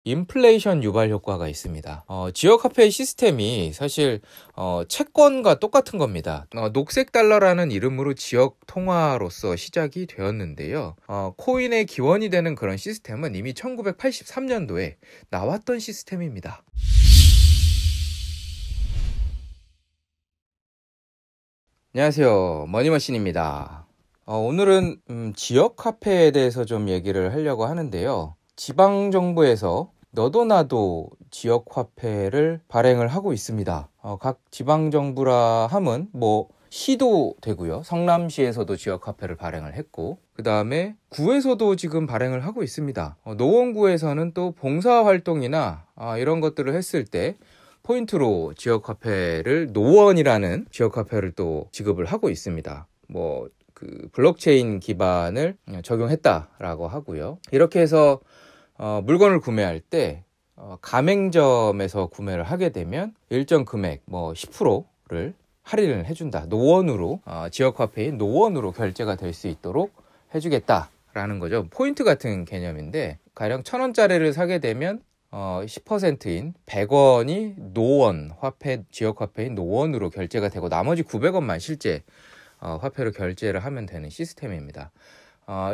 인플레이션 유발 효과가 있습니다. 지역화폐 시스템이 사실 채권과 똑같은 겁니다. 녹색 달러라는 이름으로 지역 통화로서 시작이 되었는데요. 코인의 기원이 되는 그런 시스템은 이미 1983년도에 나왔던 시스템입니다. 안녕하세요, 머니머신입니다. 오늘은 지역화폐에 대해서 좀 얘기를 하려고 하는데요. 지방정부에서 너도 나도 지역화폐를 발행을 하고 있습니다. 각 지방정부라 함은 시도 되고요. 성남시에서도 지역화폐를 발행을 했고, 그 다음에 구에서도 지금 발행을 하고 있습니다. 노원구에서는 또 봉사활동이나 이런 것들을 했을 때 포인트로 지역화폐를, 노원이라는 지역화폐를 또 지급을 하고 있습니다. 블록체인 기반을 적용했다라고 하고요. 이렇게 해서 물건을 구매할 때 가맹점에서 구매를 하게 되면 일정 금액 10%를 할인을 해준다. 노원으로, 지역화폐인 노원으로 결제가 될 수 있도록 해주겠다라는 거죠. 포인트 같은 개념인데, 가령 1,000원짜리를 사게 되면 10%인 100원이 노원 화폐, 지역화폐인 노원으로 결제가 되고, 나머지 900원만 실제 화폐로 결제를 하면 되는 시스템입니다.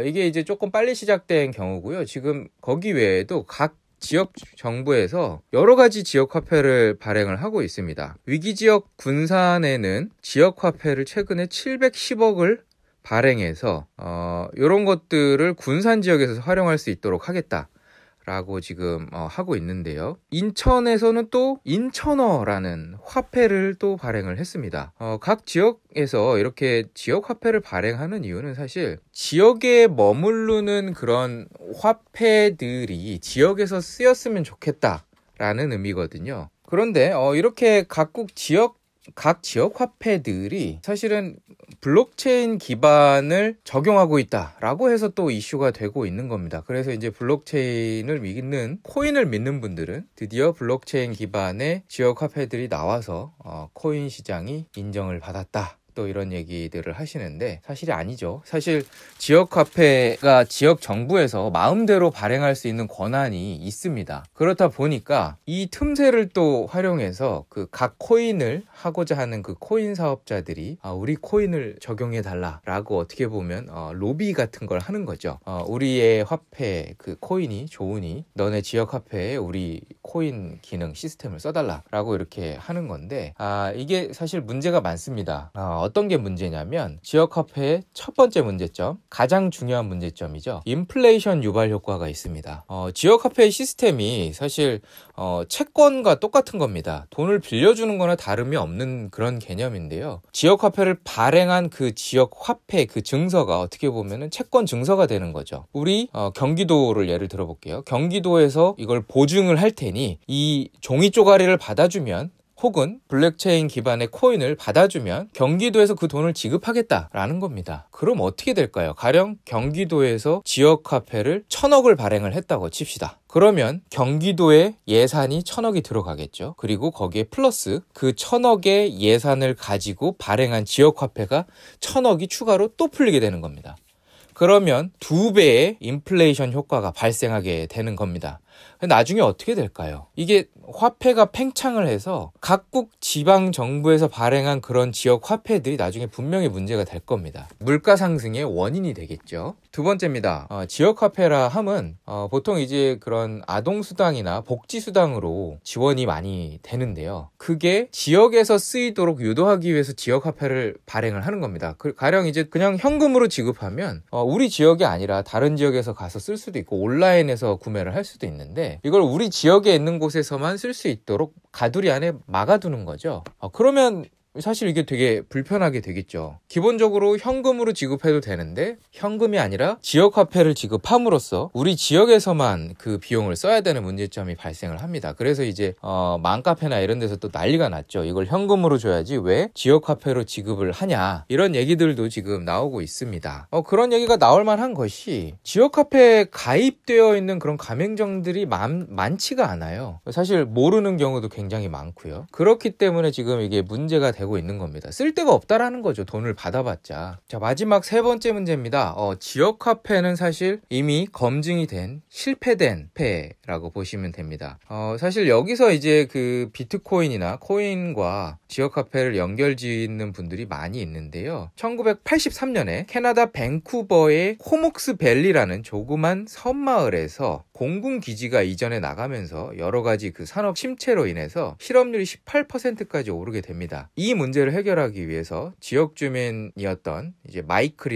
이게 이제 조금 빨리 시작된 경우고요. 지금 거기 외에도 각 지역 정부에서 여러 가지 지역화폐를 발행을 하고 있습니다. 위기지역 군산에는 지역화폐를 최근에 710억을 발행해서 이런 것들을 군산 지역에서 활용할 수 있도록 하겠다 라고 지금 하고 있는데요. 인천에서는 또 인천어라는 화폐를 또 발행을 했습니다. 각 지역에서 이렇게 지역 화폐를 발행하는 이유는 사실 지역에 머무르는 그런 화폐들이 지역에서 쓰였으면 좋겠다라는 의미거든요. 그런데 이렇게 각 지역 화폐들이 사실은 블록체인 기반을 적용하고 있다라고 해서 또 이슈가 되고 있는 겁니다. 그래서 이제 블록체인을 믿는, 코인을 믿는 분들은 드디어 블록체인 기반의 지역 화폐들이 나와서 코인 시장이 인정을 받았다, 또 이런 얘기들을 하시는데, 사실이 아니죠. 사실 지역화폐가 지역 정부에서 마음대로 발행할 수 있는 권한이 있습니다. 그렇다 보니까 이 틈새를 또 활용해서 그 각 코인을 하고자 하는 그 코인 사업자들이 우리 코인을 적용해 달라라고 어떻게 보면 로비 같은 걸 하는 거죠. 우리의 화폐, 그 코인이 좋으니 너네 지역화폐에 우리 코인 기능 시스템을 써달라라고 이렇게 하는 건데, 이게 사실 문제가 많습니다. 어떤 게 문제냐면, 지역화폐의 첫 번째 문제점, 가장 중요한 문제점이죠. 인플레이션 유발 효과가 있습니다. 지역화폐의 시스템이 사실 채권과 똑같은 겁니다. 돈을 빌려주는 거나 다름이 없는 그런 개념인데요. 지역화폐를 발행한 그 지역화폐, 그 증서가 어떻게 보면은 채권 증서가 되는 거죠. 우리 경기도를 예를 들어볼게요. 경기도에서 이걸 보증을 할 테니 이 종이 쪼가리를 받아주면, 혹은 블록체인 기반의 코인을 받아주면 경기도에서 그 돈을 지급하겠다라는 겁니다. 그럼 어떻게 될까요? 가령 경기도에서 지역화폐를 1,000억을 발행을 했다고 칩시다. 그러면 경기도에 예산이 1,000억이 들어가겠죠. 그리고 거기에 플러스 그 1,000억의 예산을 가지고 발행한 지역화폐가 1,000억이 추가로 또 풀리게 되는 겁니다. 그러면 2배의 인플레이션 효과가 발생하게 되는 겁니다. 나중에 어떻게 될까요? 이게 화폐가 팽창을 해서 각국 지방 정부에서 발행한 그런 지역 화폐들이 나중에 분명히 문제가 될 겁니다. 물가 상승의 원인이 되겠죠. 두 번째입니다. 지역 화폐라 함은 보통 이제 그런 아동수당이나 복지수당으로 지원이 많이 되는데요. 그게 지역에서 쓰이도록 유도하기 위해서 지역 화폐를 발행을 하는 겁니다. 가령 이제 그냥 현금으로 지급하면 우리 지역이 아니라 다른 지역에서 가서 쓸 수도 있고 온라인에서 구매를 할 수도 있는데, 이걸 우리 지역에 있는 곳에서만 쓸 수 있도록 가두리 안에 막아두는 거죠. 그러면 사실 이게 되게 불편하게 되겠죠. 기본적으로 현금으로 지급해도 되는데 현금이 아니라 지역화폐를 지급함으로써 우리 지역에서만 그 비용을 써야 되는 문제점이 발생을 합니다. 그래서 이제 맘카페나 이런 데서 또 난리가 났죠. 이걸 현금으로 줘야지 왜 지역화폐로 지급을 하냐, 이런 얘기들도 지금 나오고 있습니다. 그런 얘기가 나올 만한 것이 지역화폐에 가입되어 있는 그런 가맹점들이 많지가 않아요. 사실 모르는 경우도 굉장히 많고요. 그렇기 때문에 지금 이게 문제가 되고 되고 있는 겁니다. 쓸 데가 없다라는 거죠. 돈을 받아봤자. 자, 마지막 세 번째 문제입니다. 지역 화폐는 사실 이미 검증이 된 실패된 화폐라고 보시면 됩니다. 사실 여기서 이제 그 비트코인이나 코인과 지역 화폐를 연결짓는 분들이 많이 있는데요. 1983년에 캐나다 밴쿠버의 코목스 밸리라는 조그만 섬마을에서 공군 기지가 이전해 나가면서 여러 가지 그 산업 침체로 인해서 실업률이 18%까지 오르게 됩니다. 이 문제를 해결하기 위해서 지역 주민이었던 이제 마이클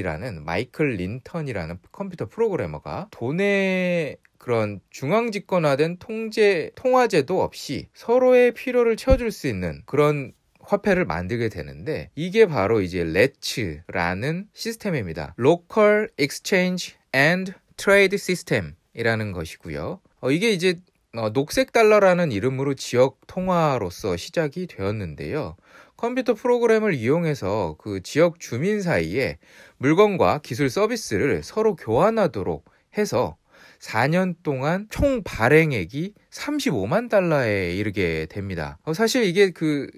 린턴이라는 컴퓨터 프로그래머가 돈의 그런 중앙 집권화된 통화제도 없이 서로의 필요를 채워줄 수 있는 그런 화폐를 만들게 되는데, 이게 바로 이제 레츠라는 시스템입니다. Local Exchange and Trade System 이라는 것이고요. 이게 이제 녹색 달러라는 이름으로 지역 통화로서 시작이 되었는데요. 컴퓨터 프로그램을 이용해서 그 지역 주민 사이에 물건과 기술 서비스를 서로 교환하도록 해서 4년 동안 총 발행액이 35만 달러에 이르게 됩니다. 사실 이게 그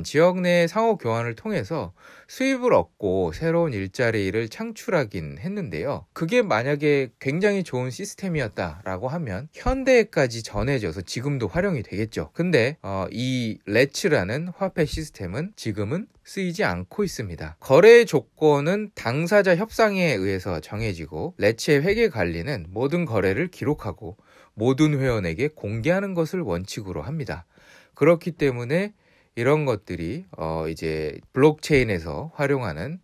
지역 내 상호 교환을 통해서 수입을 얻고 새로운 일자리를 창출하긴 했는데요. 그게 만약에 굉장히 좋은 시스템이었다라고 하면 현대에까지 전해져서 지금도 활용이 되겠죠. 근데 이 레츠라는 화폐 시스템은 지금은 쓰이지 않고 있습니다. 거래 조건은 당사자 협상에 의해서 정해지고, 레츠의 회계 관리는 모든 거래를 기록하고 모든 회원에게 공개하는 것을 원칙으로 합니다. 그렇기 때문에 이런 것들이 이제 블록체인에서 활용하는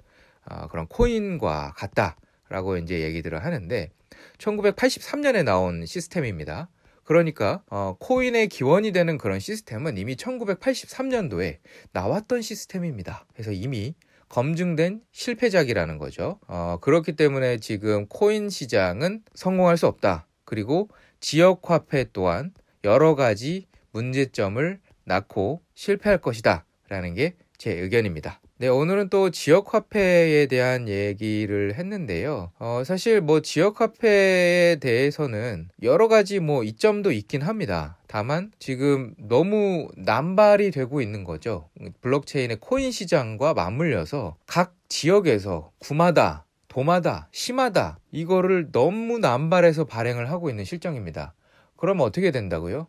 그런 코인과 같다라고 이제 얘기들을 하는데, 1983년에 나온 시스템입니다. 그러니까 코인의 기원이 되는 그런 시스템은 이미 1983년도에 나왔던 시스템입니다. 그래서 이미 검증된 실패작이라는 거죠. 그렇기 때문에 지금 코인 시장은 성공할 수 없다. 그리고 지역 화폐 또한 여러 가지 문제점을 낳고 실패할 것이다 라는 게 제 의견입니다. 네, 오늘은 또 지역 화폐에 대한 얘기를 했는데요. 사실 뭐 지역 화폐에 대해서는 여러 가지 뭐 이점도 있긴 합니다. 다만 지금 너무 남발이 되고 있는 거죠. 블록체인의 코인 시장과 맞물려서 각 지역에서 구마다, 도마다, 시마다 이거를 너무 남발해서 발행을 하고 있는 실정입니다. 그러면 어떻게 된다고요?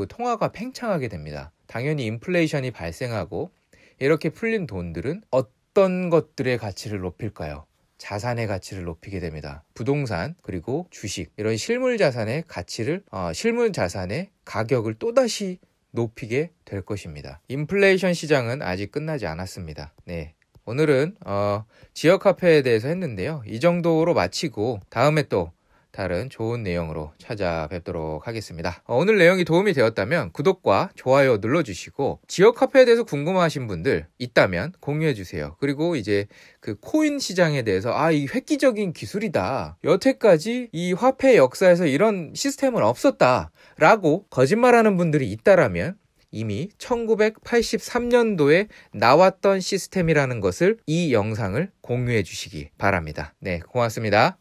통화가 팽창하게 됩니다. 당연히 인플레이션이 발생하고, 이렇게 풀린 돈들은 어떤 것들의 가치를 높일까요? 자산의 가치를 높이게 됩니다. 부동산, 그리고 주식, 이런 실물 자산의 가치를, 실물 자산의 가격을 또다시 높이게 될 것입니다. 인플레이션 시장은 아직 끝나지 않았습니다. 네. 오늘은 지역 화폐에 대해서 했는데요. 이 정도로 마치고 다음에 또 다른 좋은 내용으로 찾아뵙도록 하겠습니다. 오늘 내용이 도움이 되었다면 구독과 좋아요 눌러주시고, 지역 화폐에 대해서 궁금하신 분들 있다면 공유해주세요. 그리고 이제 그 코인 시장에 대해서 이 획기적인 기술이다, 여태까지 이 화폐 역사에서 이런 시스템은 없었다 라고 거짓말하는 분들이 있다라면 이미 1983년도에 나왔던 시스템이라는 것을, 이 영상을 공유해 주시기 바랍니다. 네, 고맙습니다.